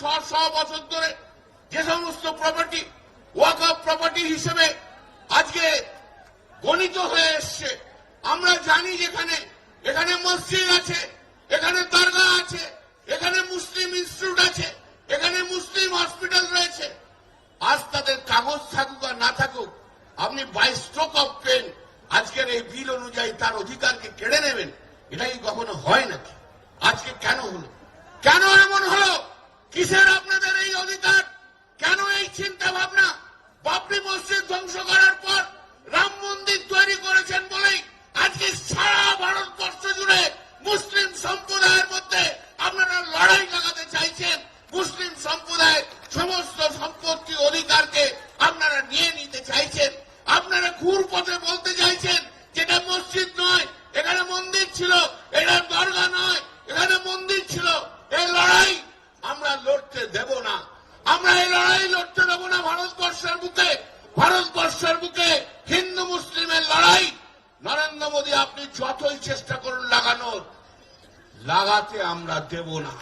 বছর ধরে যে সমস্ত প্রপার্টি ওয়াকফ প্রপার্টি হিসেবে আজকে গণিত হয়ে এসছে, আমরা জানি যেখানে এখানে মসজিদ আছে, এখানে দরগা আছে, এখানে মুসলিম ইনস্টিটিউট আছে, এখানে মুসলিম হসপিটাল রয়েছে। আজ তাদের কাগজ থাকুক আর না থাকুক, আপনি বাই স্ট্রোক অফ পেন আজকের এই বিল অনুযায়ী তার অধিকারকে কেড়ে নেবেন, এটা কি কখনো হয় নাকি? আজকে কেন হলো? কেন এমন হলো? কিসের আপনাদের এই অধিকার? কেন এই চিন্তা ভাবনা? বাবরি মসজিদ ধ্বংস করার পর রাম মন্দির তৈরি করেছেন বলেই আজকে সারা ভারতবর্ষ জুড়ে মুসলিম সম্প্রদায়ের মধ্যে আপনারা লড়াই লাগাতে চাইছেন। মুসলিম সম্প্রদায়ের সমস্ত সম্পত্তি অধিকারকে আপনারা নিয়ে নিতে চাইছেন। আপনারা ঘুর পথে বলতে চাইছেন যেটা মসজিদ নয়, এখানে মন্দির ছিল, এটা দরগা নয়, এখানে মন্দির ছিল। এই লড়াই আমরা লড়তে দেব না। আমরা এই লড়াই লড়তে দেব না ভারতবর্ষের বুকে। ভারতবর্ষের বুকে হিন্দু মুসলিমের লড়াই নরেন্দ্র মোদী আপনি যতই চেষ্টা করুন লাগানোর, লাগাতে আমরা দেব না।